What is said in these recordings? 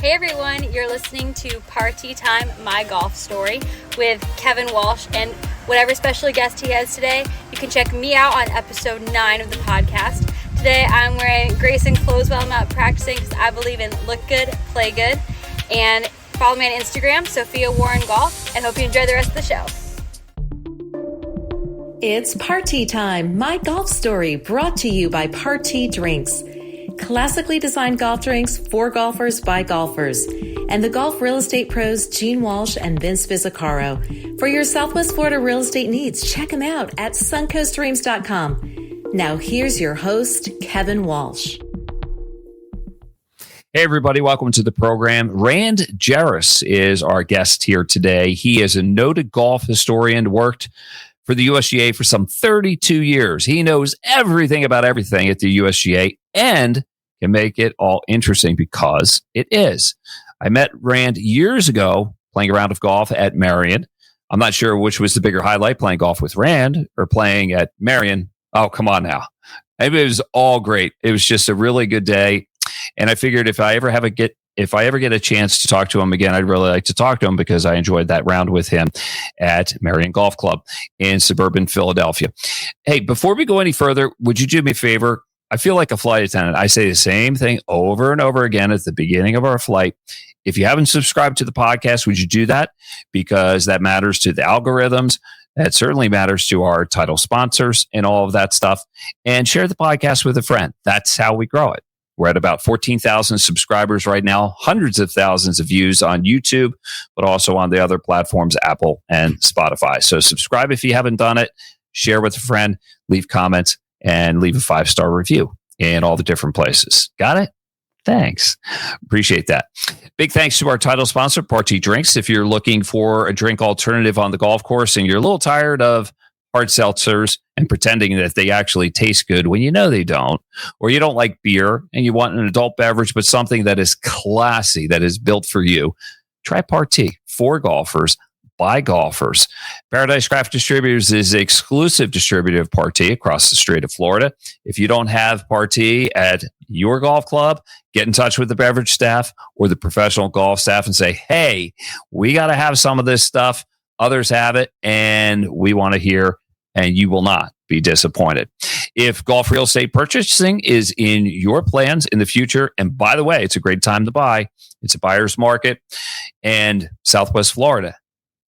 Hey everyone, you're listening to Party Time, My Golf Story with Kevin Walsh, and whatever special guest he has today, you can check me out on episode 9 of the podcast. Today I'm wearing Grayson clothes while I'm out practicing because I believe in look good, play good, and follow me on Instagram, Sophia Warren Golf, and hope you enjoy the rest of the show. It's Party Time, My Golf Story, brought to you by Party Drinks. Classically designed golf drinks for golfers by golfers. And the golf real estate pros Gene Walsh and Vince Vizzacaro. For your Southwest Florida real estate needs, check them out at suncoastdreams.com. Now here's your host, Kevin Walsh. Hey, everybody. Welcome to the program. Rand Jerris is our guest here today. He is a noted golf historian, worked for the USGA for some 32 years. He knows everything about everything at the USGA and can make it all interesting because it is. I met Rand years ago playing a round of golf at Marion. I'm not sure which was the bigger highlight, playing golf with Rand or playing at Marion. Oh, come on now. It was all great. It was just a really good day. And I figured if I ever get a chance to talk to him again, I'd really like to talk to him because I enjoyed that round with him at Marion Golf Club in suburban Philadelphia. Hey, before we go any further, would you do me a favor? I feel like a flight attendant. I say the same thing over and over again at the beginning of our flight. If you haven't subscribed to the podcast, would you do that? Because that matters to the algorithms. That certainly matters to our title sponsors and all of that stuff. And share the podcast with a friend. That's how we grow it. We're at about 14,000 subscribers right now, hundreds of thousands of views on YouTube, but also on the other platforms, Apple and Spotify. So subscribe if you haven't done it, share with a friend, leave comments, and leave a 5-star review in all the different places. Got it? Thanks. Appreciate that. Big thanks to our title sponsor, Party Drinks. If you're looking for a drink alternative on the golf course and you're a little tired of hard seltzers and pretending that they actually taste good when you know they don't, or you don't like beer and you want an adult beverage, but something that is classy, that is built for you, try Party, for golfers, by golfers. Paradise Craft Distributors is the exclusive distributor of Party across the state of Florida. If you don't have Party at your golf club, get in touch with the beverage staff or the professional golf staff and say, hey, we got to have some of this stuff. Others have it, and we want to hear, and you will not be disappointed. If golf real estate purchasing is in your plans in the future, and by the way, it's a great time to buy. It's a buyer's market, and Southwest Florida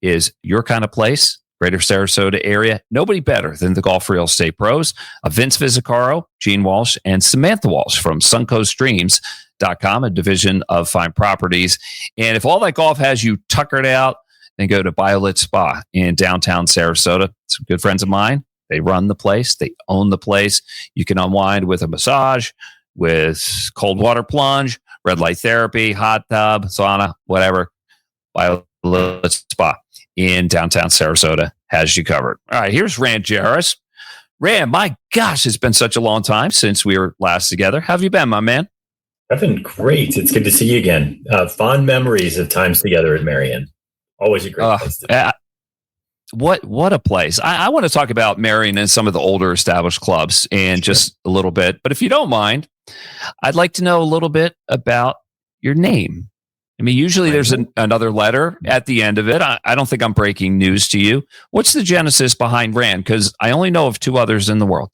is your kind of place, Greater Sarasota area. Nobody better than the golf real estate pros, Vince Vizzacaro, Gene Walsh, and Samantha Walsh from suncoastdreams.com, a division of Fine Properties. And if all that golf has you tuckered out, then go to Violet Spa in downtown Sarasota. Some good friends of mine. They run the place. They own the place. You can unwind with a massage, with cold water plunge, red light therapy, hot tub, sauna, whatever. Violet Spa in downtown Sarasota has you covered. All right, here's Rand Jerris. Rand, my gosh, it's been such a long time since we were last together. How have you been, my man? I've been great. It's good to see you again. Fond memories of times together at Marion. Always a great place to be. What a place. I want to talk about Marion and some of the older established clubs and just a little bit. But if you don't mind, I'd like to know a little bit about your name. I mean, usually there's another letter at the end of it. I don't think I'm breaking news to you. What's the genesis behind Rand? Because I only know of 2 others in the world.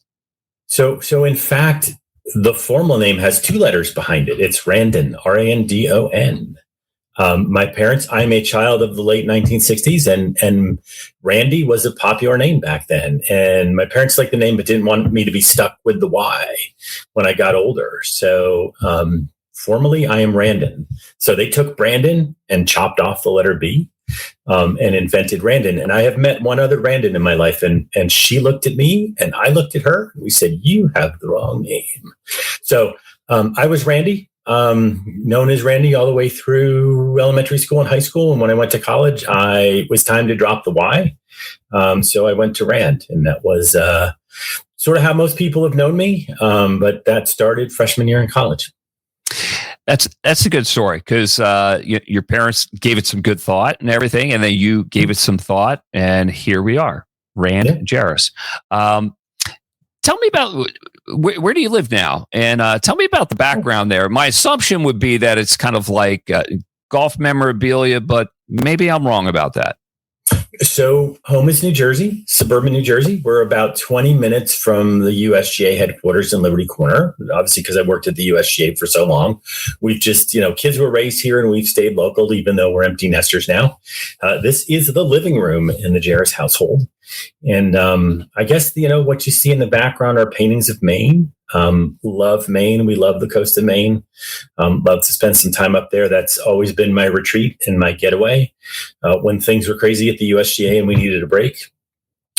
So in fact, the formal name has 2 letters behind it. It's Randon, Randon. My parents, I'm a child of the late 1960s, and Randy was a popular name back then. And my parents liked the name, but didn't want me to be stuck with the Y when I got older. So formally, I am Randon. So they took Brandon and chopped off the letter B and invented Randon. And I have met one other Randon in my life, and she looked at me and I looked at her. We said, you have the wrong name. So I was Randy. Known as Randy all the way through elementary school and high school. And when I went to college, it was time to drop the Y. So I went to Rand, and that was sort of how most people have known me. But that started freshman year in college. That's a good story because your parents gave it some good thought and everything, and then you gave it some thought, and here we are, Rand Jerris. Tell me about where do you live now? And tell me about the background there. My assumption would be that it's kind of like golf memorabilia, but maybe I'm wrong about that. So home is New Jersey, suburban New Jersey. We're about 20 minutes from the USGA headquarters in Liberty Corner. Obviously, because I worked at the USGA for so long, we've just, kids were raised here and we've stayed local, even though we're empty nesters now. This is the living room in the Jerris household. And I guess, what you see in the background are paintings of Maine. Love Maine. We love the coast of Maine. Love to spend some time up there. That's always been my retreat and my getaway. When things were crazy at the USGA and we needed a break,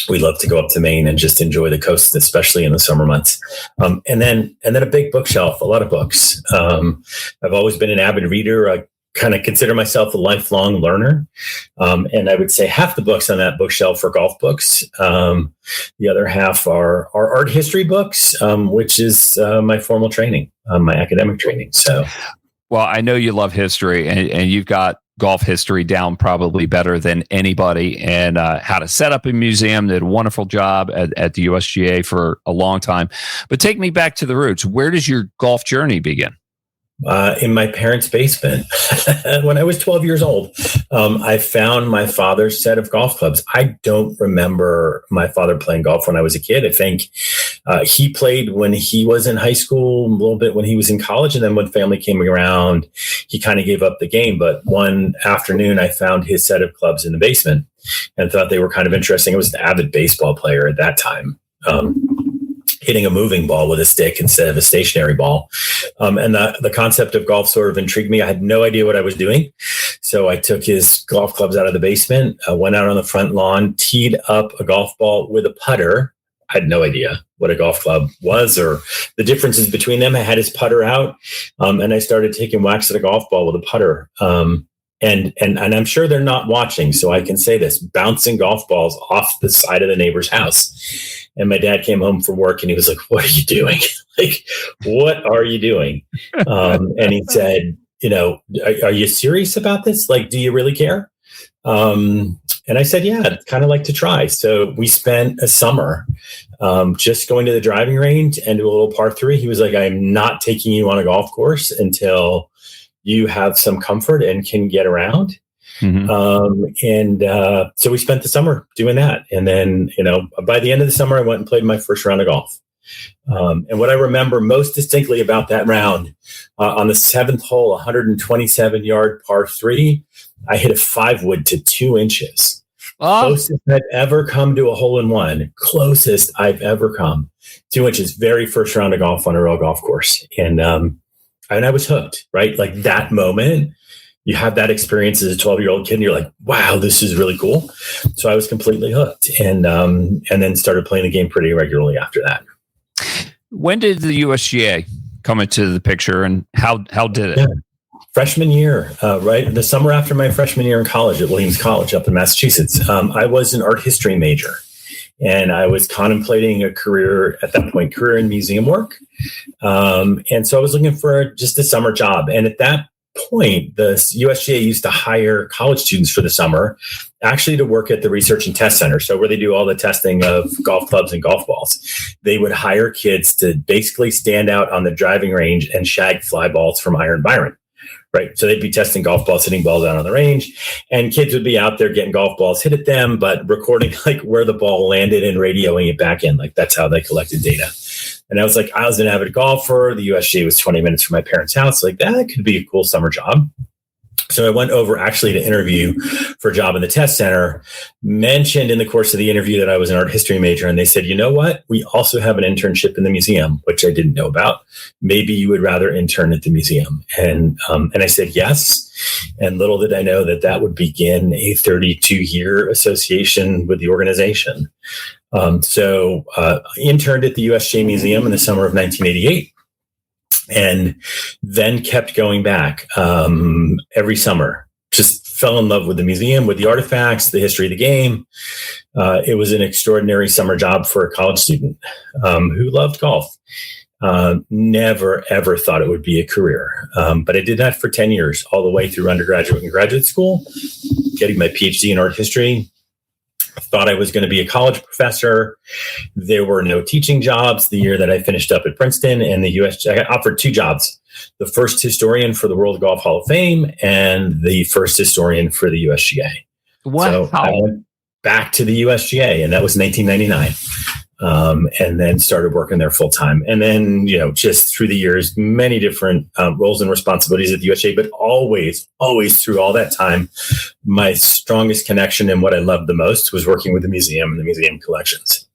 we love to go up to Maine and just enjoy the coast, especially in the summer months. And then a big bookshelf, a lot of books. I've always been an avid reader. I kind of consider myself a lifelong learner. And I would say half the books on that bookshelf are golf books. The other half are art history books, which is my formal training, my academic training. So, well, I know you love history and you've got golf history down probably better than anybody, and how to set up a museum. Did a wonderful job at the USGA for a long time. But take me back to the roots. Where does your golf journey begin? In my parents' basement. When I was 12 years old, I found my father's set of golf clubs. I don't remember my father playing golf when I was a kid. I think he played when he was in high school, a little bit when he was in college. And then when family came around, he kind of gave up the game. But one afternoon, I found his set of clubs in the basement and thought they were kind of interesting. I was an avid baseball player at that time. Hitting a moving ball with a stick instead of a stationary ball. And the concept of golf sort of intrigued me. I had no idea what I was doing. So I took his golf clubs out of the basement, went out on the front lawn, teed up a golf ball with a putter. I had no idea what a golf club was or the differences between them. I had his putter out, and I started taking whacks at a golf ball with a putter. And I'm sure they're not watching, so I can say this, bouncing golf balls off the side of the neighbor's house. And my dad came home from work and he was like, "What are you doing? What are you doing?" And he said, are you serious about this? Do you really care? And I said, yeah, I'd kind of like to try. So we spent a summer just going to the driving range and do a little par 3. He was like, "I'm not taking you on a golf course until you have some comfort and can get around." Mm-hmm. So we spent the summer doing that. And then, by the end of the summer, I went and played my first round of golf. And what I remember most distinctly about that round, on the 7th hole, 127-yard par 3, I hit a 5-wood to 2 inches. Oh. Closest I've ever come to a hole-in-one. Closest I've ever come. 2 inches. Very first round of golf on a real golf course. And I was hooked, right? That moment, you have that experience as a 12-year-old kid and you're like, wow, this is really cool. So I was completely hooked and then started playing the game pretty regularly after that. When did the USGA come into the picture and how did it? Yeah. Freshman year, right? The summer after my freshman year in college at Williams College up in Massachusetts, I was an art history major. And I was contemplating a career in museum work. And so I was looking for just a summer job. And at that point, the USGA used to hire college students for the summer, actually to work at the research and test center. So where they do all the testing of golf clubs and golf balls, they would hire kids to basically stand out on the driving range and shag fly balls from Iron Byron. Right. So they'd be testing golf balls, hitting balls out on the range, and kids would be out there getting golf balls hit at them, but recording where the ball landed and radioing it back in. That's how they collected data. And I was an avid golfer. The USGA was 20 minutes from my parents' house. That could be a cool summer job. So I went over actually to interview for a job in the test center, mentioned in the course of the interview that I was an art history major. And they said, "You know what? We also have an internship in the museum," which I didn't know about. "Maybe you would rather intern at the museum." And I said, yes. And little did I know that would begin a 32-year association with the organization. So interned at the USGA Museum in the summer of 1988. And then kept going back every summer. Just fell in love with the museum, with the artifacts, the history of the game. It was an extraordinary summer job for a college student who loved golf. Never, ever thought it would be a career. But I did that for 10 years, all the way through undergraduate and graduate school, getting my PhD in art history. thought I was going to be a college professor. There were no teaching jobs the year that I finished up at Princeton, and the USGA. I got offered 2 jobs: the first historian for the World Golf Hall of Fame and the first historian for the USGA. Wow. So I went back to the USGA, and that was 1999. And then started working there full time. And then, just through the years, many different roles and responsibilities at the USGA, but always through all that time, my strongest connection and what I loved the most was working with the museum and the museum collections.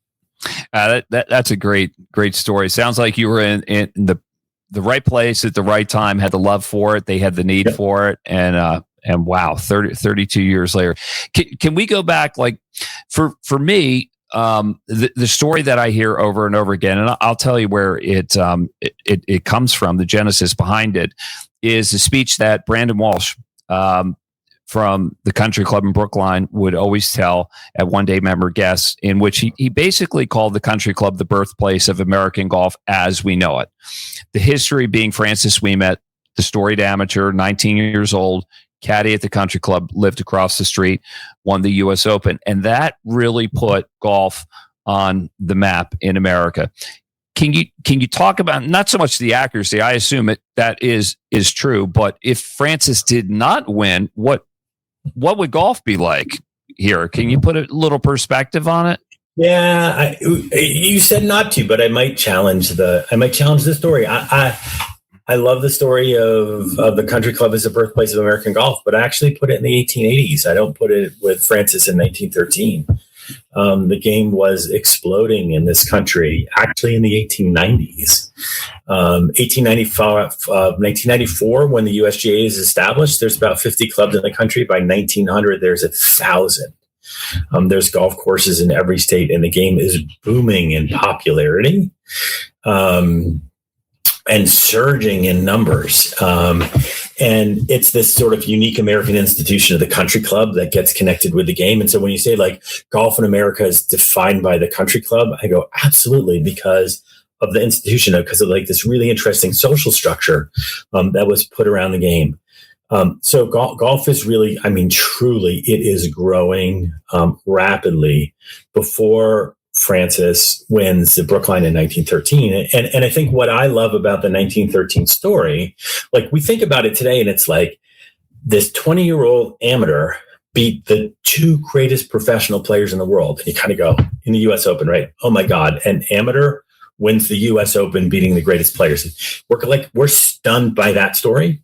That's a great story. Sounds like you were in the right place at the right time, had the love for it. They had the need for it. And wow, 32 years later, can we go back? Like for me, the story that I hear over and over again, and I'll tell you where it comes from. The genesis behind it is a speech that Brandon Walsh from the country club in Brookline would always tell at One Day Member Guests, in which he basically called the country club the birthplace of American golf as we know it. The history being Francis Ouimet, the storied amateur, 19 years old, caddy at the country club, lived across the street, won the U.S. Open. And that really put golf on the map in America. Can you talk about, not so much the accuracy, I assume that is true, but if Francis did not win, what would golf be like here? Can you put a little perspective on it? Yeah, you said not to, but I might challenge the story. I love the story of the country club as the birthplace of American golf, but I actually put it in the 1880s. I don't put it with Francis in 1913. The game was exploding in this country actually in the 1890s. 1994, when the USGA is established, there's about 50 clubs in the country. By 1900, there's 1,000. There's golf courses in every state, and the game is booming in popularity. And surging in numbers. And it's this sort of unique American institution of the country club that gets connected with the game. And so when you say like golf in America is defined by the country club, I go, absolutely, because of the institution, because of like this really interesting social structure that was put around the game. So golf is really, truly, it is growing rapidly. Before Francis wins the Brookline in 1913. And I think what I love about the 1913 story, like we think about it today and it's like this 20-year-old amateur beat the 2 greatest professional players in the world. And you kind of go, in the US Open, right? Oh my God, an amateur wins the US Open beating the greatest players. We're stunned by that story.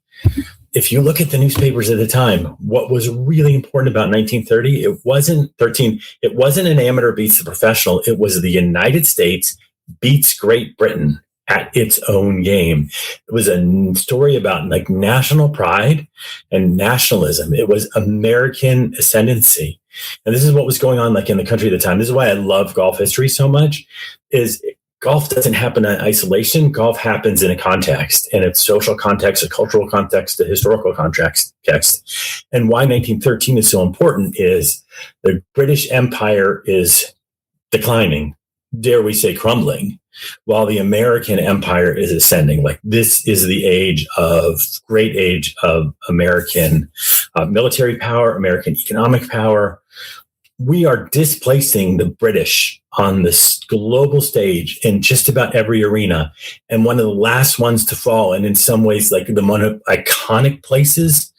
If you look at the newspapers at the time, what was really important about 1930, it wasn't an amateur beats the professional. It was the United States beats Great Britain at its own game. It was a story about like national pride and nationalism. It was American ascendancy. And this is what was going on like in the country at the time. This is why I love golf history so much, is golf doesn't happen in isolation. Golf happens in a context, and it's social context, a cultural context, a historical context. And why 1913 is so important is the British Empire is declining, dare we say crumbling, while the American Empire is ascending. Like this is the great age of American military power, American economic power. We are displacing the British on this global stage in just about every arena, and one of the last ones to fall. And in some ways, like the one of iconic places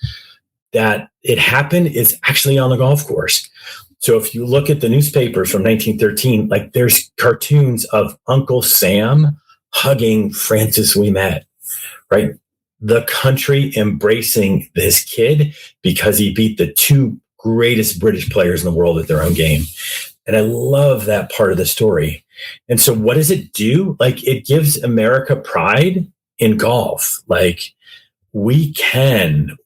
that it happened is actually on the golf course. So if you look at the newspapers from 1913, like there's cartoons of Uncle Sam hugging Francis Ouimet, right? The country embracing this kid because he beat the 2 greatest British players in the world at their own game. And I love that part of the story. And so what does it do? Like it gives America pride in golf. Like we have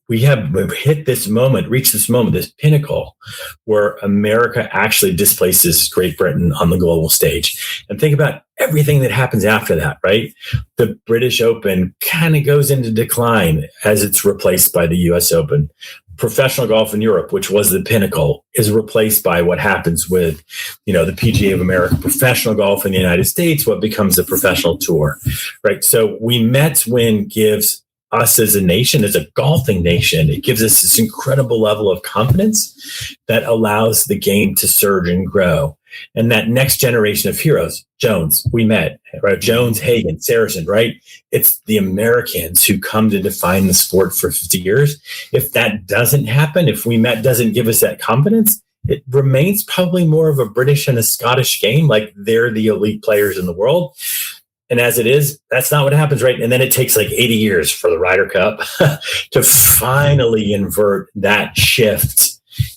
hit this moment, reached this moment, this pinnacle where America actually displaces Great Britain on the global stage. And think about everything that happens after that, right? The British Open kind of goes into decline as it's replaced by the US Open. Professional golf in Europe, which was the pinnacle, is replaced by what happens with, the PGA of America. Professional golf in the United States, what becomes the professional tour, right? So Ouimet's win gives us as a nation, as a golfing nation, it gives us this incredible level of confidence that allows the game to surge and grow. And that next generation of heroes, Jones, we met, right? Jones, Hagen, Saracen, right? It's the Americans who come to define the sport for 50 years. If that doesn't happen, if we met doesn't give us that confidence, it remains probably more of a British and a Scottish game, like they're the elite players in the world. And as it is, that's not what happens, right? And then it takes like 80 years for the Ryder Cup to finally invert that shift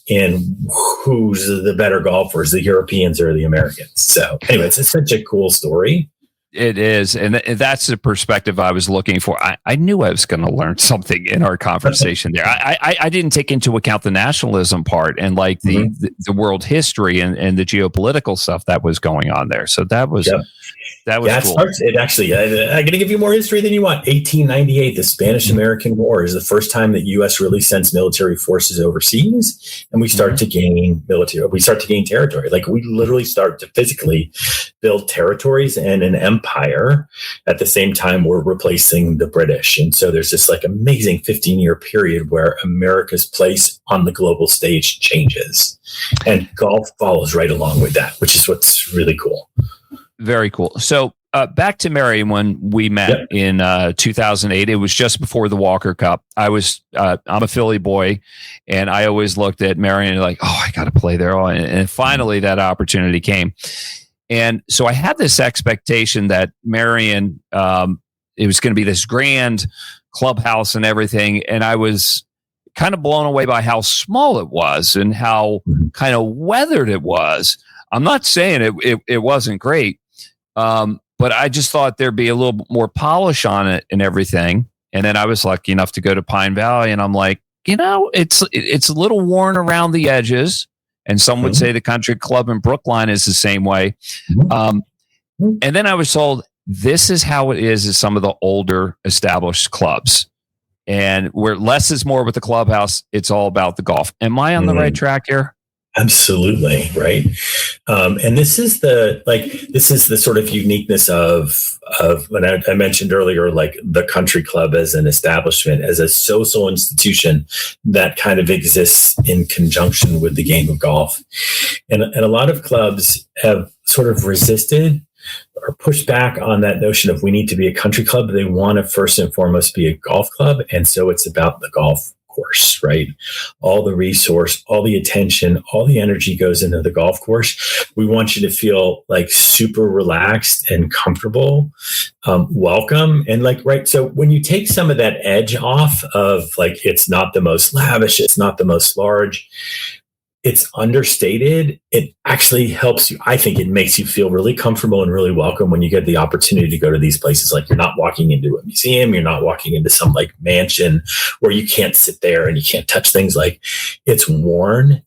in who's the better golfers, the Europeans or the Americans. So anyway, it's such a cool story. It is. And that's the perspective I was looking for. I knew I was going to learn something in our conversation there. I didn't take into account the nationalism part and like the world history and the geopolitical stuff that was going on there. So that was cool. It actually, I'm going to give you more history than you want. 1898, the Spanish-American War is the first time that U.S. really sends military forces overseas, and we start to gain territory. Like we literally start to physically build territories and an empire at the same time we're replacing the British. And so there's this like amazing 15-year period where America's place on the global stage changes, and golf follows right along with that, which is what's really cool. Very cool. So back to Marion when we met in 2008. It was just before the Walker Cup. I'm a Philly boy, and I always looked at Marion like, oh, I got to play there. And finally that opportunity came. And so I had this expectation that Marion, it was going to be this grand clubhouse and everything. And I was kind of blown away by how small it was and how kind of weathered it was. I'm not saying it wasn't great. But I just thought there'd be a little bit more polish on it and everything. And then I was lucky enough to go to Pine Valley, and I'm like, it's a little worn around the edges. And some would say the country club in Brookline is the same way. And then I was told this is how it is at some of the older established clubs. And where less is more with the clubhouse, it's all about the golf. Am I on the right track here? Absolutely. Right. And this is the sort of uniqueness of when I mentioned earlier, like the country club as an establishment, as a social institution that kind of exists in conjunction with the game of golf. And a lot of clubs have sort of resisted or pushed back on that notion of we need to be a country club. They want to first and foremost be a golf club. And so it's about the golf course, right? All the resource, all the attention, all the energy goes into the golf course. We want you to feel like super relaxed and comfortable, welcome. And like, right. So when you take some of that edge off of like, it's not the most lavish, it's not the most large, it's understated, it actually helps you. I think it makes you feel really comfortable and really welcome when you get the opportunity to go to these places. Like you're not walking into a museum, you're not walking into some like mansion where you can't sit there and you can't touch things. Like it's worn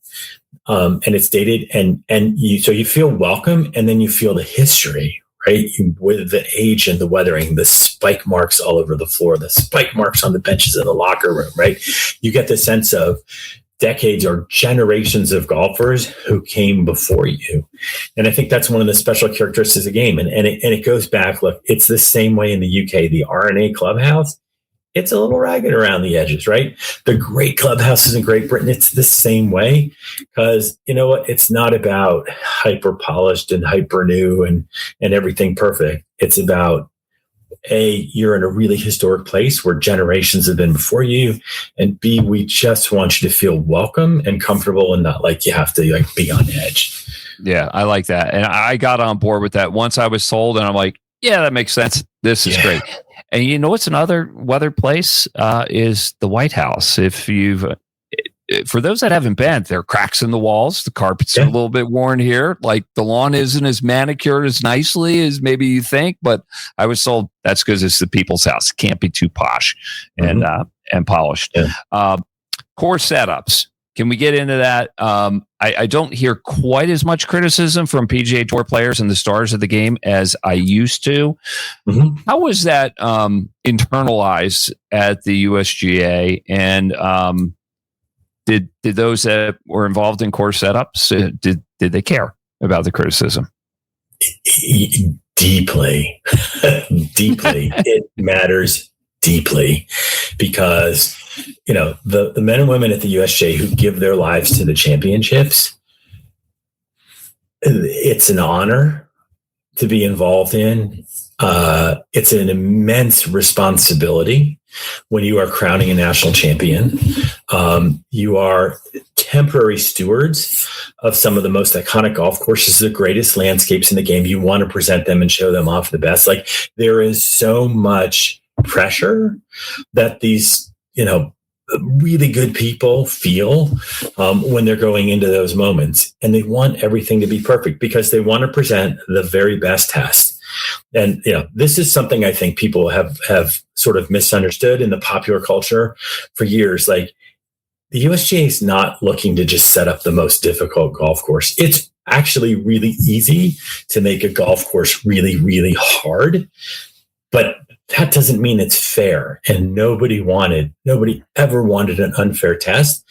and it's dated, and you feel welcome, and then you feel the history, right? With the age and the weathering, the spike marks all over the floor, the spike marks on the benches in the locker room, right? You get the sense of decades or generations of golfers who came before you. And I think that's one of the special characteristics of the game. And it goes back, look, it's the same way in the UK, the R&A clubhouse, it's a little ragged around the edges, right? The great clubhouses in Great Britain, it's the same way, because you know what? It's not about hyper polished and hyper new and everything perfect. It's about A, you're in a really historic place where generations have been before you, and B, we just want you to feel welcome and comfortable and not like you have to like be on edge. Yeah, I like that. And I got on board with that once I was sold, and I'm like, yeah, that makes sense. This is great. And you know what's another weather place is the White House. If you've for those that haven't been, there are cracks in the walls. The carpets are a little bit worn here. Like the lawn isn't as manicured as nicely as maybe you think. But I was told that's because it's the people's house. It can't be too posh and polished. Yeah. Course setups. Can we get into that? I don't hear quite as much criticism from PGA Tour players and the stars of the game as I used to. Mm-hmm. How was that internalized at the USGA? And did those that were involved in course setups, did they care about the criticism? Deeply. Deeply. It matters deeply because, the men and women at the USGA who give their lives to the championships, it's an honor to be involved in. It's an immense responsibility when you are crowning a national champion. You are temporary stewards of some of the most iconic golf courses, the greatest landscapes in the game. You want to present them and show them off the best. Like, there is so much pressure that these, really good people feel when they're going into those moments, and they want everything to be perfect because they want to present the very best test. And this is something I think people have sort of misunderstood in the popular culture for years. Like, the USGA is not looking to just set up the most difficult golf course. It's actually really easy to make a golf course really, really hard, but that doesn't mean it's fair. And nobody ever wanted an unfair test.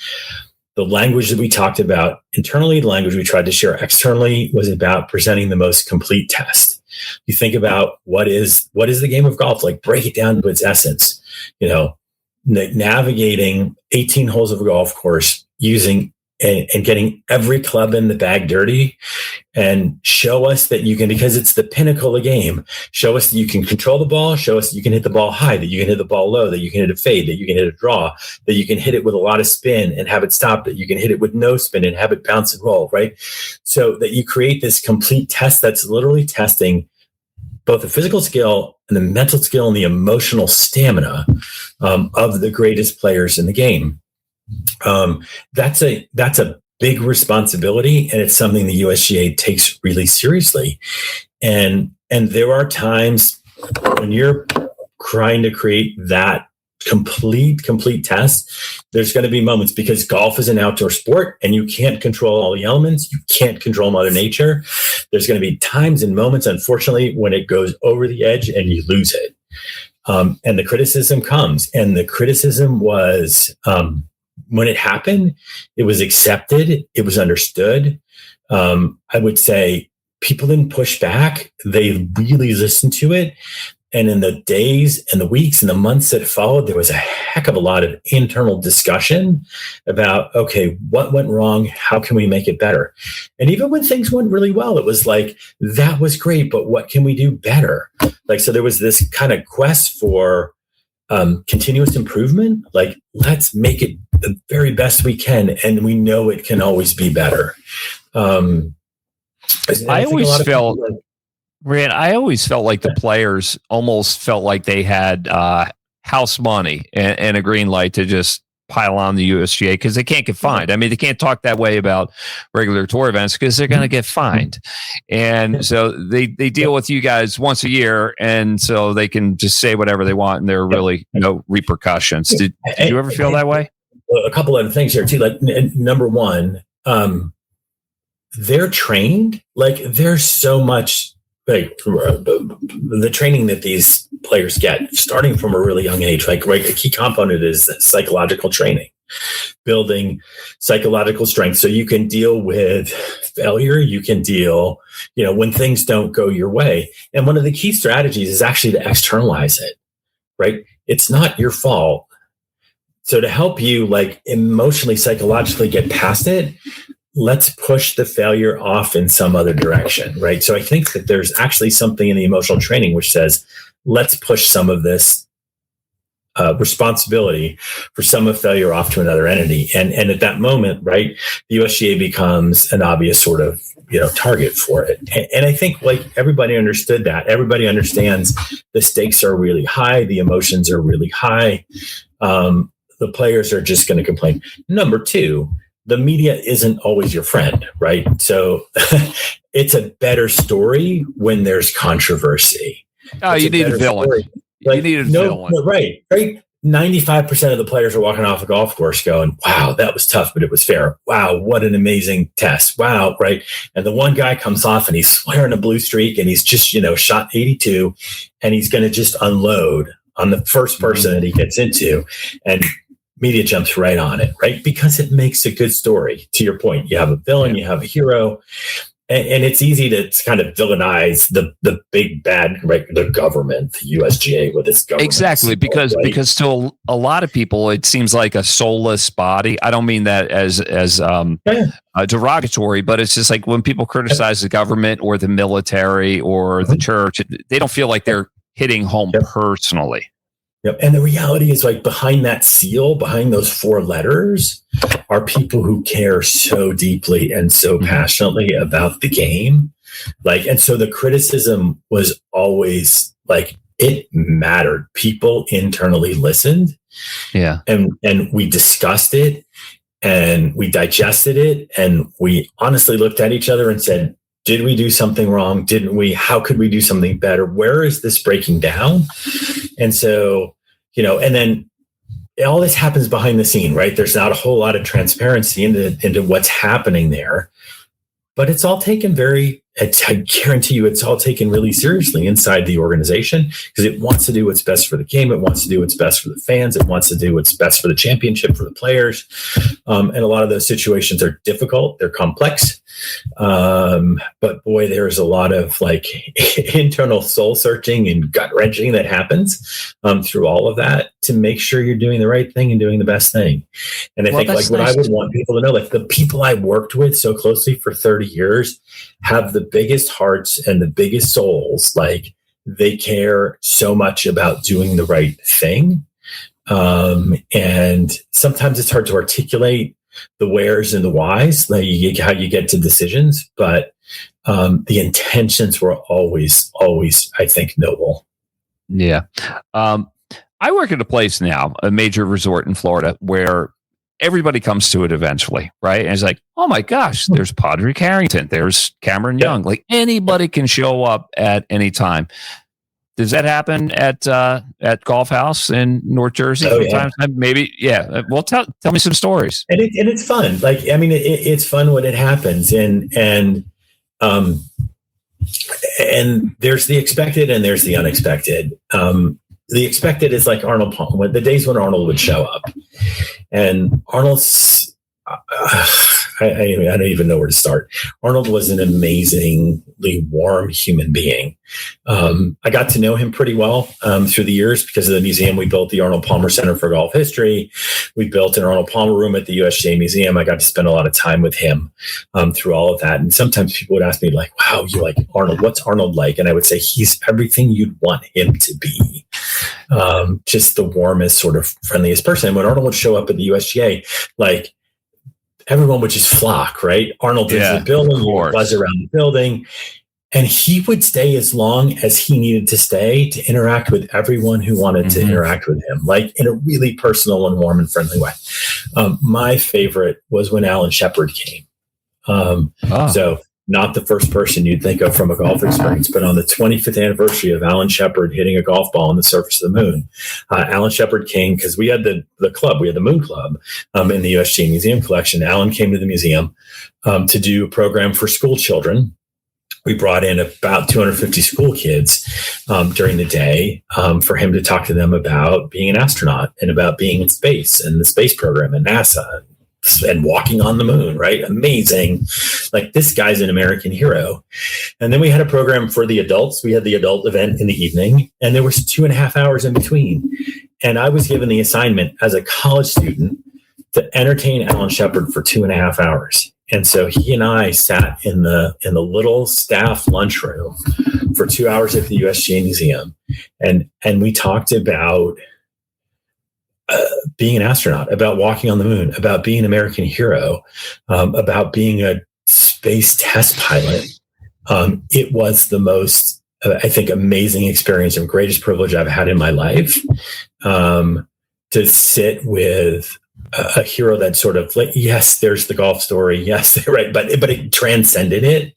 The language that we talked about internally, the language we tried to share externally, was about presenting the most complete test. You think about what is the game of golf, like, break it down to its essence, navigating 18 holes of a golf course, using and getting every club in the bag dirty, and show us that you can, because it's the pinnacle of the game, show us that you can control the ball, show us that you can hit the ball high, that you can hit the ball low, that you can hit a fade, that you can hit a draw, that you can hit it with a lot of spin and have it stop, that you can hit it with no spin and have it bounce and roll, right? So that you create this complete test that's literally testing both the physical skill and the mental skill and the emotional stamina of the greatest players in the game. That's a big responsibility, and it's something the USGA takes really seriously. And there are times when you're trying to create that complete test, there's going to be moments, because golf is an outdoor sport and you can't control all the elements. You can't control Mother Nature. There's going to be times and moments, unfortunately, when it goes over the edge and you lose it. And the criticism comes, and the criticism was, when it happened, it was accepted. It was understood. I would say people didn't push back. They really listened to it. And in the days and the weeks and the months that followed, there was a heck of a lot of internal discussion about, okay, what went wrong? How can we make it better? And even when things went really well, it was like, that was great, but what can we do better? Like, so there was this kind of quest for continuous improvement. Like, let's make it the very best we can. And we know it can always be better. I always felt, Rand, I always felt like the players almost felt like they had house money and a green light to just pile on the USGA because they can't get fined. I mean, they can't talk that way about regular tour events because they're going to get fined. And so they deal with you guys once a year, and so they can just say whatever they want, and there are really no repercussions. Did you ever feel that way? A couple other things here too. Like, number one, they're trained. Like, there's so much, like, the training that these players get starting from a really young age. Like, right, a key component is psychological training, building psychological strength so you can deal with failure. You can deal, when things don't go your way. And one of the key strategies is actually to externalize it, right? It's not your fault. So to help you, like, emotionally, psychologically get past it, let's push the failure off in some other direction, right? So I think that there's actually something in the emotional training which says, let's push some of this responsibility for some of failure off to another entity. And at that moment, right, the USGA becomes an obvious sort of, target for it. And I think, like, everybody understood that. Everybody understands the stakes are really high. The emotions are really high. The players are just going to complain. Number two, the media isn't always your friend, right? So it's a better story when there's controversy. Oh, you need a villain. Like, you need a villain. Right. 95% of the players are walking off a golf course going, wow, that was tough, but it was fair. Wow, what an amazing test. Wow, right? And the one guy comes off and he's swearing a blue streak and he's just, shot 82, and he's going to just unload on the first person that he gets into. And media jumps right on it, right? Because it makes a good story. To your point, you have a villain, you have a hero. and it's easy to kind of villainize the big bad, right, the government, the USGA with its government. Exactly, because to a lot of people, it seems like a soulless body. I don't mean that as derogatory, but it's just like when people criticize the government or the military or the church, they don't feel like they're hitting home personally. Yep. And the reality is, like, behind that seal, behind those 4 letters, are people who care so deeply and so passionately about the game. Like, and so the criticism was always like, it mattered. People internally listened. Yeah. And we discussed it and we digested it. And we honestly looked at each other and said, did we do something wrong? Didn't we? How could we do something better? Where is this breaking down? And so, and then all this happens behind the scene, right? There's not a whole lot of transparency into what's happening there, but it's all taken I guarantee you, it's all taken really seriously inside the organization, because it wants to do what's best for the game. It wants to do what's best for the fans. It wants to do what's best for the championship, for the players. And a lot of those situations are difficult. They're complex. But boy, there's a lot of like internal soul searching and gut wrenching that happens through all of that to make sure you're doing the right thing and doing the best thing. And I think like what I would want people to know, like the people I worked with so closely for 30 years have the biggest hearts and the biggest souls. Like, they care so much about doing the right thing. And sometimes it's hard to articulate the wheres and the whys, like how you get to decisions, but the intentions were always, I think, noble. Yeah. I work at a place now, a major resort in Florida, where everybody comes to it eventually, right? And it's like, oh my gosh, there's Padraig Harrington, there's Cameron Young. Like, anybody can show up at any time. Does that happen at Golf House in North Jersey? Oh, yeah. Maybe, yeah. Well, tell me some stories. And it's fun. Like, I mean, it's fun when it happens, and there's the expected and there's the unexpected. The expected is like Arnold Palmer, the days when Arnold would show up, and Arnold's. I don't even know where to start. Arnold was an amazingly warm human being. I got to know him pretty well through the years because of the museum. We built the Arnold Palmer Center for Golf History. We built an Arnold Palmer room at the USGA Museum. I got to spend a lot of time with him through all of that. And sometimes people would ask me, like, wow, you like Arnold? What's Arnold like? And I would say, he's everything you'd want him to be. Just the warmest, sort of friendliest person. And when Arnold would show up at the USGA, like, everyone would just flock, right? Arnold into the building, buzz around the building, and he would stay as long as he needed to stay to interact with everyone who wanted to interact with him, like in a really personal and warm and friendly way. My favorite was when Alan Shepard came. So not the first person you'd think of from a golf experience, but on the 25th anniversary of Alan Shepard hitting a golf ball on the surface of the moon, Alan Shepard came, because we had the club, we had the Moon Club in the USGA Museum collection. Alan came to the museum to do a program for school children. We brought in about 250 school kids during the day for him to talk to them about being an astronaut and about being in space and the space program and NASA and walking on the moon, right? Amazing. Like, this guy's an American hero. And then we had a program for the adults. We had the adult event in the evening, and there was 2.5 hours in between. And I was given the assignment as a college student to entertain Alan Shepard for 2.5 hours. And so he and I sat in the little staff lunchroom for 2 hours at the USGA Museum. And we talked about being an astronaut, about walking on the moon, about being an American hero, about being a space test pilot. It was the most, I think, amazing experience and greatest privilege I've had in my life, to sit with a hero that sort of, like, yes, there's the golf story. Yes, right. But it transcended it.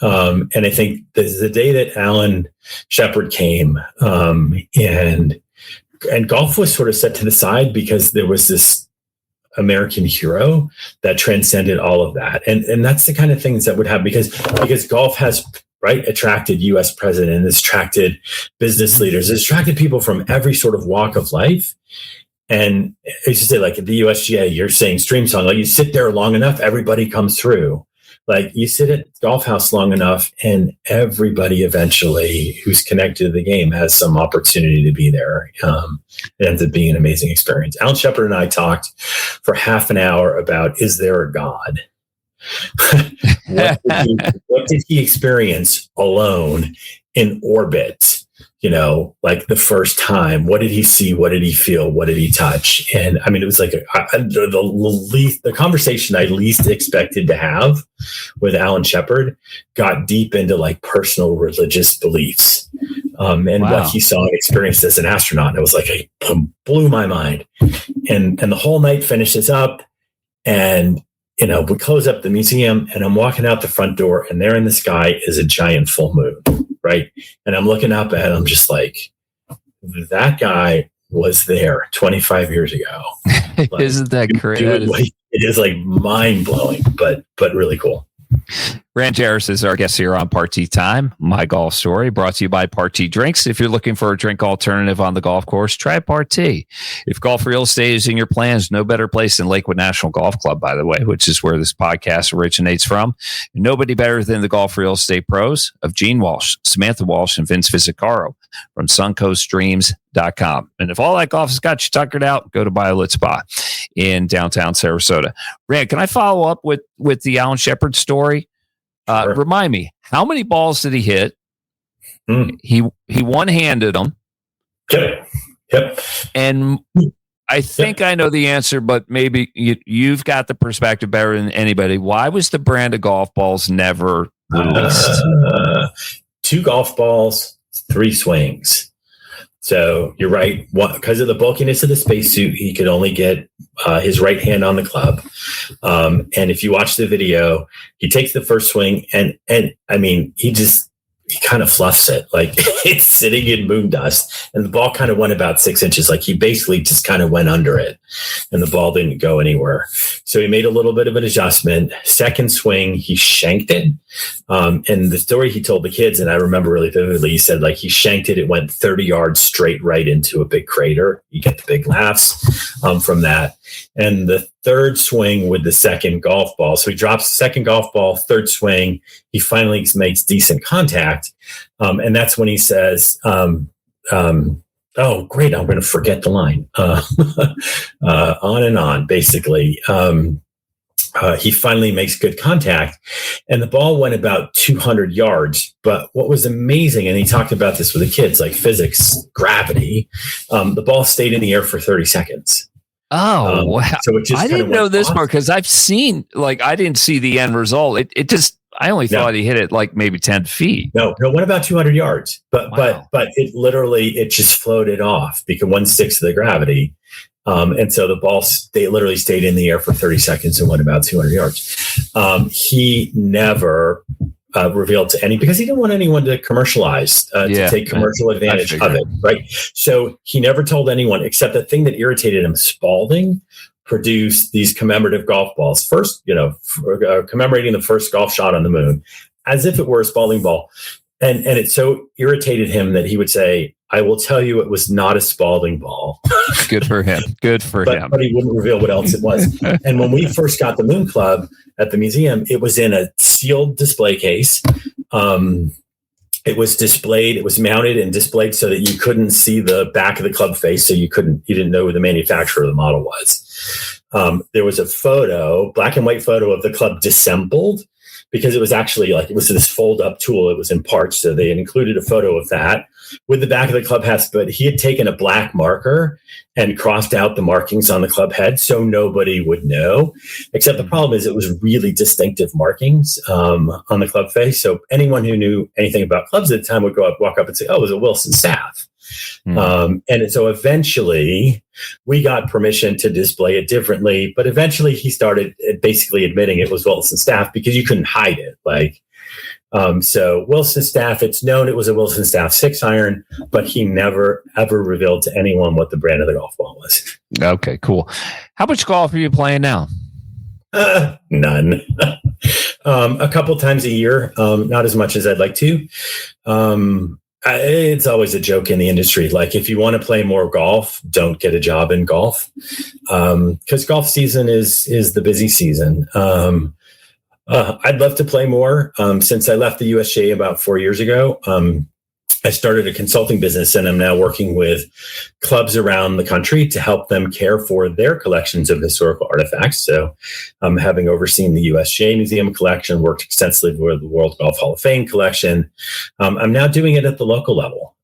And I think the day that Alan Shepard came, and golf was sort of set to the side because there was this American hero that transcended all of that. And that's the kind of things that would happen because golf has, right, attracted U.S. president, it's attracted business leaders, it's attracted people from every sort of walk of life. And I used to say, like, at the USGA, you're saying stream song, like, you sit there long enough, everybody comes through. Like you sit at Golf House long enough and everybody eventually who's connected to the game has some opportunity to be there. It ends up being an amazing experience. Alan Shepard and I talked for half an hour about, is there a God? What did he experience alone in orbit? Like the first time, what did he see? What did he feel? What did he touch? And I mean, it was like the conversation I least expected to have with Alan Shepard got deep into like personal religious beliefs, and what he saw and experienced as an astronaut. And it was like, it blew my mind. And the whole night finishes up, and we close up the museum, and I'm walking out the front door, and there in the sky is a giant full moon, right? And I'm looking up at it, I'm just like, that guy was there 25 years ago. Like, isn't that crazy? It is like mind blowing, but really cool. Rand Jerris is our guest here on Party Time, My Golf Story, brought to you by Party Drinks. If you're looking for a drink alternative on the golf course, try Party. If golf real estate is in your plans, no better place than Lakewood National Golf Club, by the way, which is where this podcast originates from. And nobody better than the golf real estate pros of Gene Walsh, Samantha Walsh, and Vince Visicaro from suncoastdreams.com. And if all that golf has got you tuckered out, go to Violet Spa in downtown Sarasota. Rand, can I follow up with the Alan Shepard story? Sure. Remind me, how many balls did he hit? He one-handed them. Yep. And I think I know the answer, but maybe you've got the perspective better than anybody. Why was the brand of golf balls never released? 2 golf balls, 3 swings. So you're right. Because of the bulkiness of the spacesuit, he could only get his right hand on the club. And if you watch the video, he takes the first swing and I mean, he kind of fluffs it. Like it's sitting in moon dust and the ball kind of went about 6 inches. Like he basically just kind of went under it and the ball didn't go anywhere. So he made a little bit of an adjustment. Second swing, he shanked it. And the story he told the kids, and I remember really vividly, he said like he shanked it. It went 30 yards straight right into a big crater. You get the big laughs from that. And the third swing with the second golf ball. So he drops the second golf ball, third swing. He finally makes decent contact. And that's when he says, oh, great, I'm going to forget the line. On and on, basically. He finally makes good contact. And the ball went about 200 yards. But what was amazing, and he talked about this with the kids, like physics, gravity, the ball stayed in the air for 30 seconds. Oh, wow. So it just I didn't know this part because I've seen, like, I didn't see the end result. It just, I only thought he hit it like maybe 10 feet. No, it went about 200 yards, but it literally, it just floated off because 1/6 of the gravity. And so the ball, they literally stayed in the air for 30 seconds and went about 200 yards. He never revealed to any, because he didn't want anyone to commercialize, to take commercial advantage of it. Right. So he never told anyone, except the thing that irritated him. Spalding produced these commemorative golf balls, first, commemorating the first golf shot on the moon, as if it were a Spalding ball. And it so irritated him that he would say, I will tell you it was not a Spalding ball. Good for him. Good for him. But he wouldn't reveal what else it was. And when we first got the Moon Club at the museum, it was in a sealed display case. It was displayed, it was mounted and displayed so that you couldn't see the back of the club face. So you didn't know who the manufacturer of the model was. There was a photo, black and white photo of the club disassembled, because it was actually like, it was this fold up tool. It was in parts. So they had included a photo of that with the back of the club head, but he had taken a black marker and crossed out the markings on the club head so nobody would know. Except the problem is it was really distinctive markings on the club face. So anyone who knew anything about clubs at the time would walk up and say, oh, it was a Wilson staff. And so eventually we got permission to display it differently, but eventually he started basically admitting it was Wilson staff because you couldn't hide it. So Wilson staff, it's known it was a Wilson staff 6-iron, but he never ever revealed to anyone what the brand of the golf ball was. Okay, cool. How much golf are you playing now? None. A couple times a year, not as much as I'd like to. It's always a joke in the industry. Like, if you want to play more golf, don't get a job in golf, because golf season is the busy season. I'd love to play more. Since I left the USGA about 4 years ago, I started a consulting business, and I'm now working with clubs around the country to help them care for their collections of historical artifacts. So having overseen the USGA Museum collection, worked extensively with the World Golf Hall of Fame collection. I'm now doing it at the local level,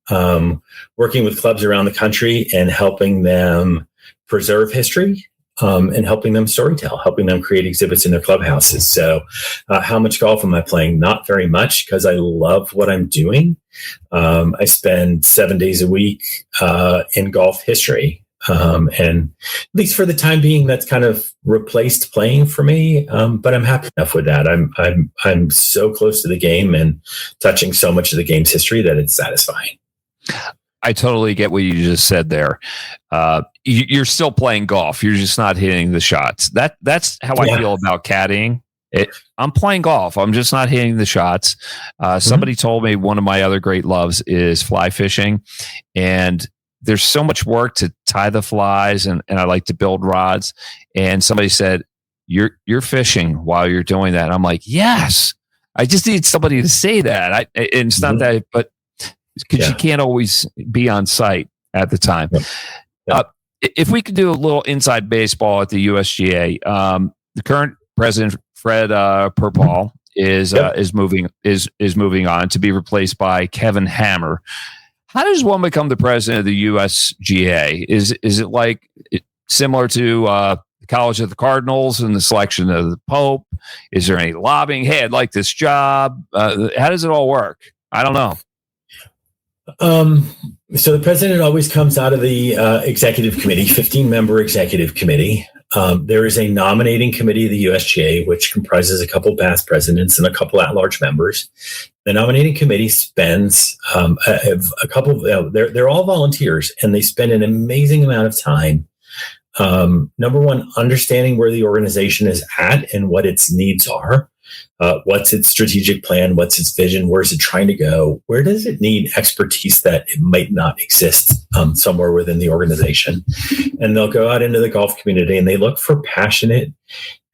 working with clubs around the country and helping them preserve history. And helping them storytell, helping them create exhibits in their clubhouses. So how much golf am I playing? Not very much, because I love what I'm doing. I spend 7 days a week in golf history. And at least for the time being, that's kind of replaced playing for me. But I'm happy enough with that. I'm so close to the game and touching so much of the game's history that it's satisfying. I totally get what you just said there. You're still playing golf. You're just not hitting the shots. That's how I feel about caddying. I'm playing golf. I'm just not hitting the shots. Somebody told me one of my other great loves is fly fishing. And there's so much work to tie the flies, and I like to build rods. And somebody said, you're fishing while you're doing that. And I'm like, yes. I just need somebody to say that. And it's not that, but because you can't always be on site at the time. If we could do a little inside baseball at the USGA, the current president, Fred Perpall, is moving on to be replaced by Kevin Hammer. How does one become the president of the USGA? Is it like similar to the College of the Cardinals and the selection of the Pope? Is there any lobbying? Hey, I'd like this job. How does it all work? I don't know. So the president always comes out of the executive committee, 15-member executive committee. There is a nominating committee of the USGA, which comprises a couple past presidents and a couple at-large members. The nominating committee spends a couple. They're all volunteers, and they spend an amazing amount of time. Number one, understanding where the organization is at and what its needs are. What's its strategic plan? What's its vision? Where's it trying to go? Where does it need expertise that it might not exist somewhere within the organization? And they'll go out into the golf community and they look for passionate,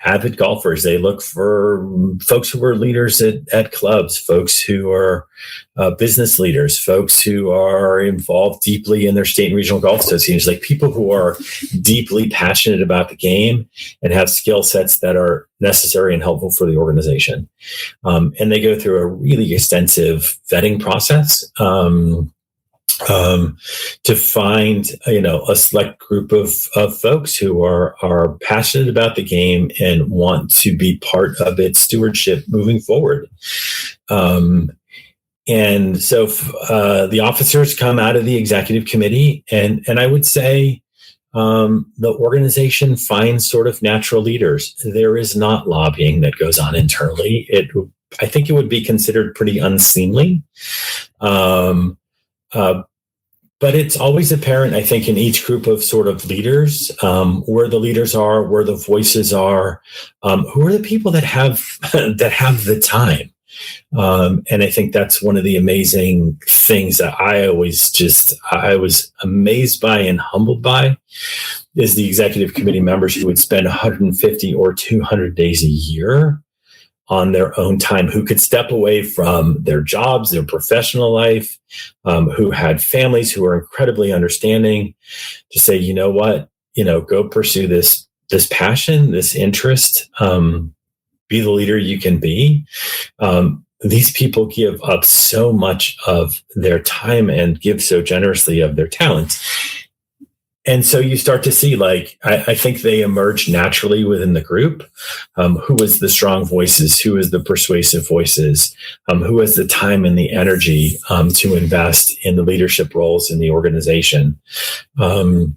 avid golfers. They look for folks who are leaders at clubs, folks who are business leaders, folks who are involved deeply in their state and regional golf associations, like people who are deeply passionate about the game and have skill sets that are necessary and helpful for the organization. And they go through a really extensive vetting process to find, a select group of folks who are passionate about the game and want to be part of its stewardship moving forward. And so the officers come out of the executive committee, and I would say the organization finds sort of natural leaders. There is not lobbying that goes on internally. I think it would be considered pretty unseemly. But it's always apparent, I think, in each group of sort of leaders, where the leaders are, where the voices are, who are the people that have the time. And I think that's one of the amazing things that I was amazed by and humbled by, is the executive committee members who would spend 150 or 200 days a year on their own time, who could step away from their jobs, their professional life, who had families who are incredibly understanding, to say, you know what, go pursue this passion, this interest, be the leader you can be. These people give up so much of their time and give so generously of their talents. And so you start to see, I think they emerge naturally within the group. Who is the strong voices? Who is the persuasive voices? Who has the time and the energy to invest in the leadership roles in the organization? And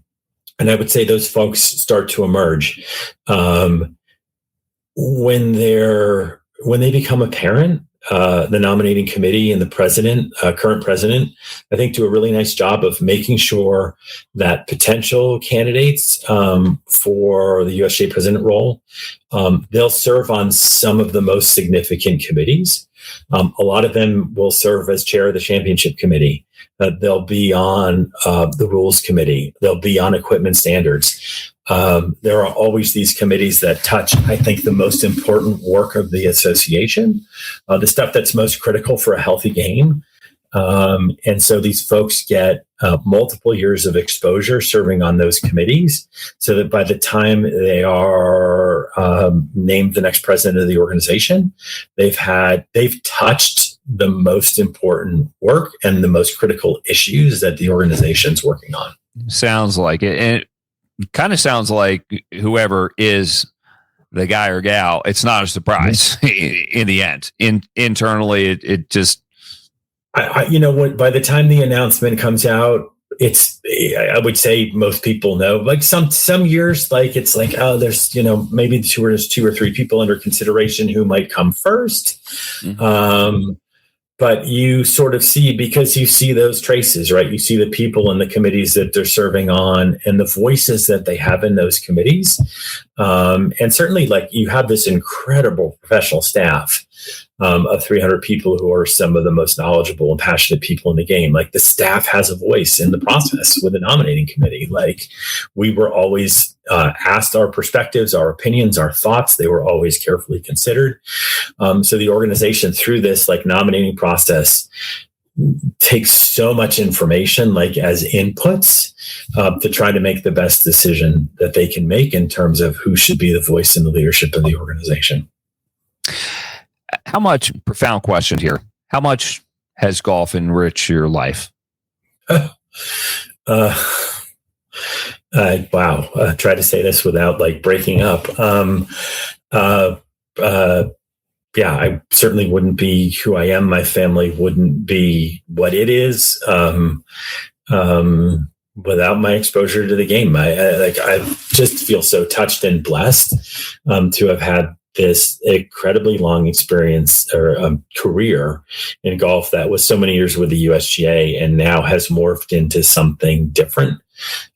I would say those folks start to emerge when they become apparent. The nominating committee and the current president, I think, do a really nice job of making sure that potential candidates for the USGA president role, they'll serve on some of the most significant committees. A lot of them will serve as chair of the championship committee. They'll be on the rules committee. They'll be on equipment standards. There are always these committees that touch, I think, the most important work of the association, the stuff that's most critical for a healthy game. And so these folks get multiple years of exposure serving on those committees, so that by the time they are named the next president of the organization, they've touched the most important work and the most critical issues that the organization's working on. Sounds like it. And it kind of sounds like whoever is the guy or gal, it's not a surprise in the end. Internally, it just... by the time the announcement comes out, I would say most people know. Like some years, like it's like, oh, there's maybe two or three people under consideration who might come first. Mm-hmm. But you sort of see, because you see those traces, right? You see the people in the committees that they're serving on and the voices that they have in those committees. And certainly, like, you have this incredible professional staff of 300 people who are some of the most knowledgeable and passionate people in the game. Like, the staff has a voice in the process with the nominating committee. Like, we were always asked our perspectives, our opinions, our thoughts. They were always carefully considered. So the organization, through this like nominating process, takes so much information like as inputs to try to make the best decision that they can make in terms of who should be the voice in the leadership of the organization. How much, profound question here, how much has golf enriched your life? Wow. Try to say this without like breaking up. Yeah, I certainly wouldn't be who I am. My family wouldn't be what it is without my exposure to the game. I just feel so touched and blessed to have had this incredibly long experience or career in golf that was so many years with the USGA and now has morphed into something different.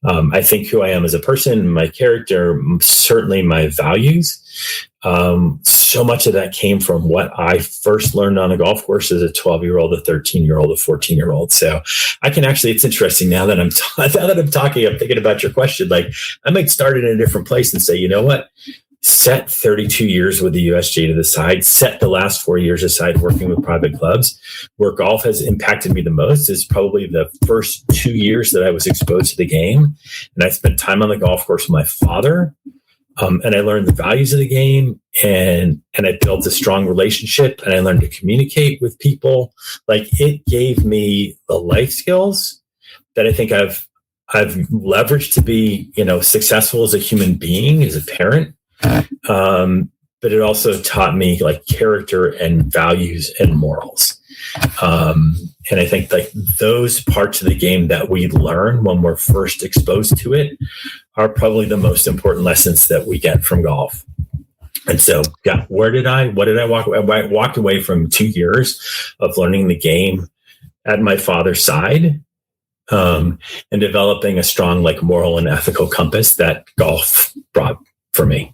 I think who I am as a person, my character, certainly my values. So much of that came from what I first learned on a golf course as a 12-year-old, a 13-year-old, a 14-year-old. So I can actually, it's interesting now that I'm talking, I'm thinking about your question. Like, I might start in a different place and say, you know what? Set 32 years with the USGA to the side, set the last 4 years aside working with private clubs. Where golf has impacted me the most is probably the first 2 years that I was exposed to the game. And I spent time on the golf course with my father. And I learned the values of the game, and I built a strong relationship, and I learned to communicate with people. Like, it gave me the life skills that I think I've leveraged to be, successful as a human being, as a parent. But it also taught me like character and values and morals. And I think like those parts of the game that we learn when we're first exposed to it are probably the most important lessons that we get from golf. And so, yeah, what did I walk away? I walked away from 2 years of learning the game at my father's side, and developing a strong like moral and ethical compass that golf brought for me.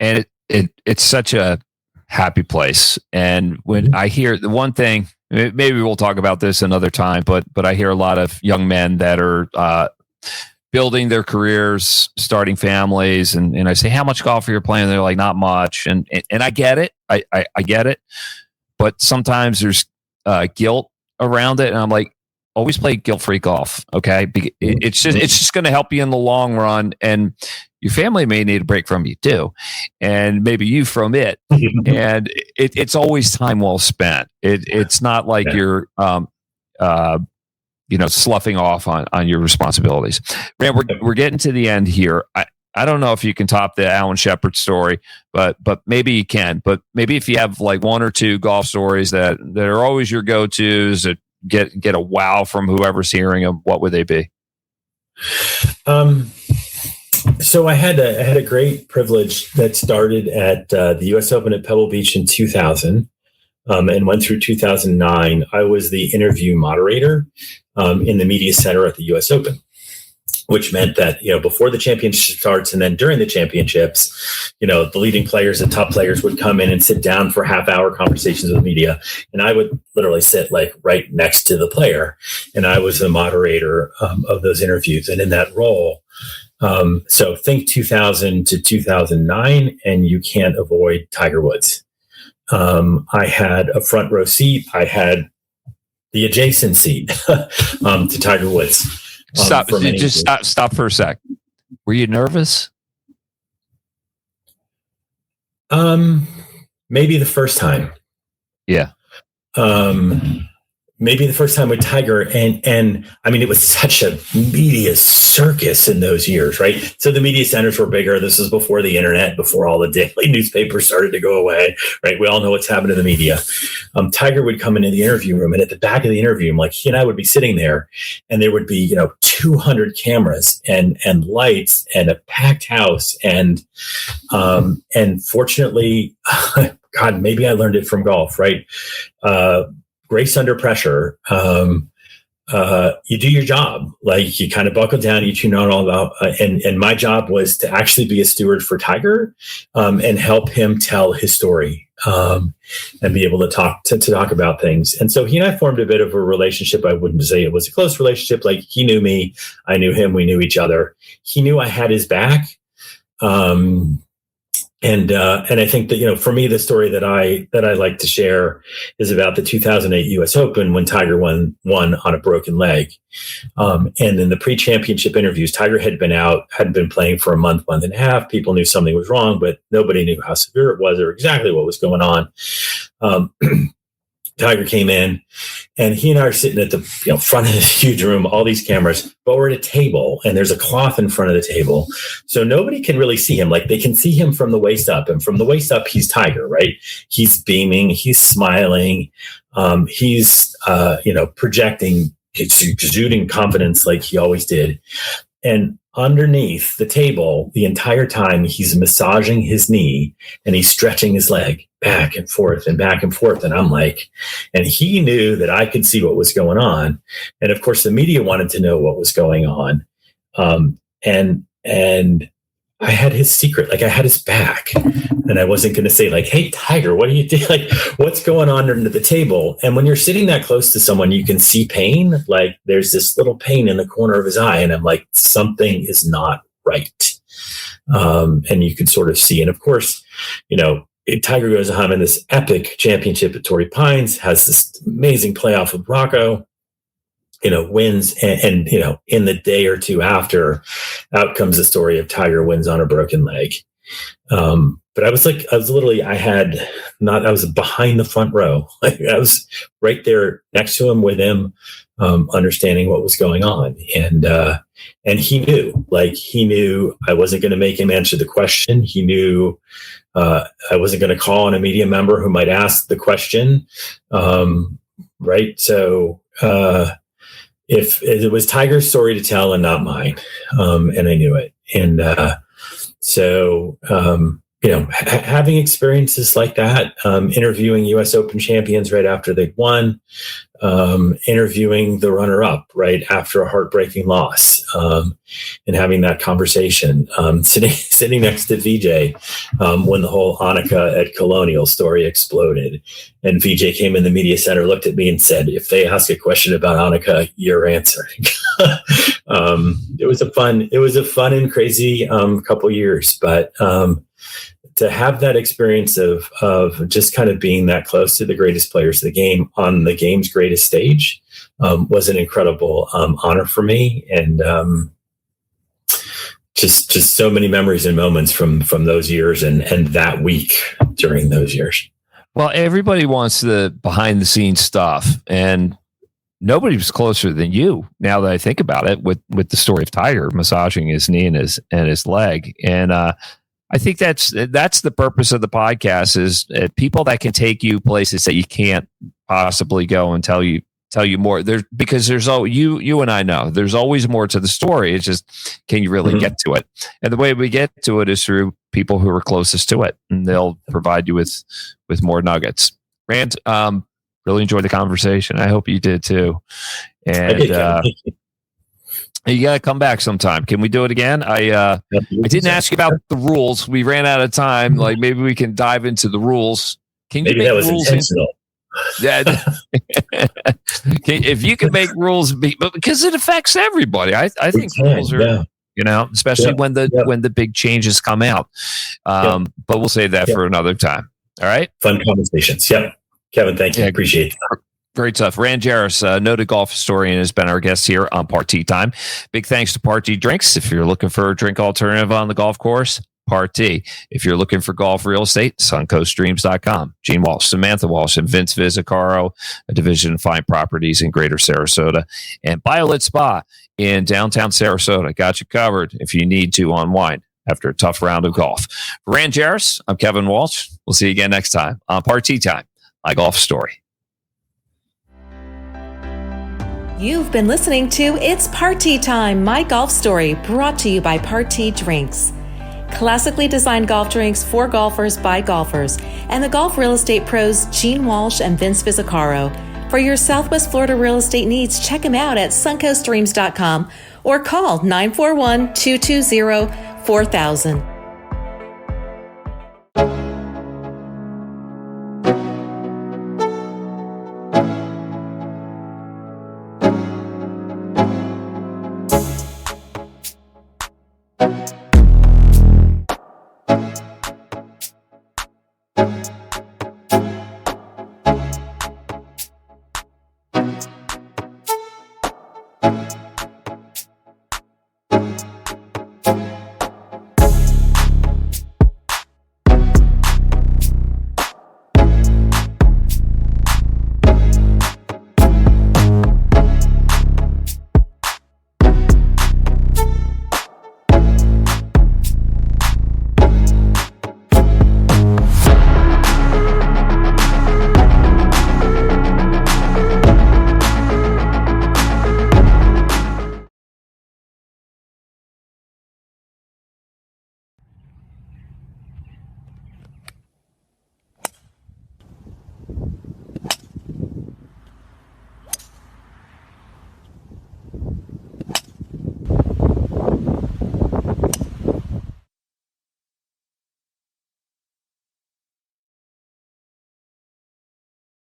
And it's such a happy place. And when I hear the one thing, maybe we'll talk about this another time, but I hear a lot of young men that are building their careers, starting families, and I say, how much golf are you playing? And they're like, not much. And I get it. I get it. But sometimes there's guilt around it. And I'm like, always play guilt-free golf. Okay. It's just going to help you in the long run. And your family may need a break from you too. And maybe you from it. And it's always time well spent. It's not like you're, sloughing off on your responsibilities. Man, we're getting to the end here. I don't know if you can top the Alan Shepard story, but maybe you can. But maybe if you have like one or two golf stories that are always your go-tos that get a wow from whoever's hearing them, what would they be? So I had a great privilege that started at the U.S. Open at Pebble Beach in 2000 and went through 2009. I was the interview moderator in the media center at the U.S. Open, which meant that, before the championship starts and then during the championships, the leading players, the top players would come in and sit down for half-hour conversations with the media. And I would literally sit like right next to the player. And I was the moderator of those interviews. And in that role, So think 2000 to 2009, and you can't avoid Tiger Woods. I had a front row seat. I had the adjacent seat to Tiger Woods. Stop for a sec. Were you nervous? Maybe the first time. Yeah. Maybe the first time with Tiger, and I mean, it was such a media circus in those years, right? So the media centers were bigger. This was before the internet, before all the daily newspapers started to go away, right? We all know what's happened to the media. Tiger would come into the interview room, and at the back of the interview room, like he and I would be sitting there, and there would be 200 cameras and lights and a packed house, and fortunately, God, maybe I learned it from golf, right? Grace under pressure. You do your job. Like you kind of buckle down, you tune out all about, and my job was to actually be a steward for Tiger, and help him tell his story, and be able to talk about things. And so he and I formed a bit of a relationship. I wouldn't say it was a close relationship. Like he knew me, I knew him, we knew each other. He knew I had his back. And I think that, for me, the story that I like to share is about the 2008 US Open when Tiger won on a broken leg. And in the pre-championship interviews, Tiger had been playing for a month and a half. People knew something was wrong, but nobody knew how severe it was or exactly what was going on. Tiger came in, and he and I are sitting at the front of this huge room, all these cameras, but we're at a table, and there's a cloth in front of the table, so nobody can really see him. Like they can see him from the waist up, and from the waist up, he's Tiger, right? He's beaming, he's smiling, he's projecting, exuding confidence like he always did, and underneath the table, the entire time, he's massaging his knee and he's stretching his leg back and forth and back and forth. And I'm like, and he knew that I could see what was going on. And of course, the media wanted to know what was going on. And I had his secret, like I had his back, and I wasn't going to say like, hey, Tiger, what do you do? Like, what's going on under the table? And when you're sitting that close to someone, you can see pain. Like there's this little pain in the corner of his eye. And I'm like, something is not right. And you could sort of see. And of course, Tiger goes on in this epic championship at Torrey Pines, has this amazing playoff with Rocco, wins, and in the day or two after, out comes the story of Tiger wins on a broken leg. But I was behind the front row. Like I was right there next to him with him, understanding what was going on. And he knew I wasn't going to make him answer the question. He knew, I wasn't going to call on a media member who might ask the question. Right. So, if it was Tiger's story to tell and not mine, and I knew it. And having experiences like that, interviewing US Open champions right after they'd won, interviewing the runner-up right after a heartbreaking loss, and having that conversation, sitting next to VJ when the whole Annika at Colonial story exploded, and VJ came in the media center, looked at me and said, if they ask a question about Annika, you're answering. It was a fun and crazy couple years, but to have that experience of just kind of being that close to the greatest players of the game on the game's greatest stage was an incredible honor for me, and just so many memories and moments from those years and that week during those years. Well, everybody wants the behind the scenes stuff, and nobody was closer than you. Now that I think about it, with the story of Tiger massaging his knee and his leg, and I think that's the purpose of the podcast, is people that can take you places that you can't possibly go and tell you more. Because there's you and I know there's always more to the story. It's just, can you really get to it? And the way we get to it is through people who are closest to it, and they'll provide you with more nuggets. Rand, really enjoyed the conversation. I hope you did too. And you got to come back sometime. Can we do it again? I didn't ask you about the rules. We ran out of time. Like maybe we can dive into the rules. Can you make rules? Yeah. If you can make rules, but because it affects everybody, I think rules are. especially when the big changes come out. But we'll save that for another time. All right. Fun conversations. Yep. Kevin, thank you. Appreciate it. Very tough. Rand Jerris, noted golf historian, has been our guest here on Party Time. Big thanks to Party Drinks. If you're looking for a drink alternative on the golf course, Party. If you're looking for golf real estate, suncoastdreams.com. Gene Walsh, Samantha Walsh, and Vince Vizzacaro, a division of Fine Properties in Greater Sarasota, and BioLit Spa in downtown Sarasota. Got you covered if you need to unwind after a tough round of golf. For Rand Jerris, I'm Kevin Walsh. We'll see you again next time on Party Time, my golf story. You've been listening to It's Party Time, My Golf Story, brought to you by Party Drinks. Classically designed golf drinks for golfers by golfers, and the golf real estate pros Gene Walsh and Vince Vizzacaro. For your Southwest Florida real estate needs, check them out at suncoastdreams.com or call 941-220-4000.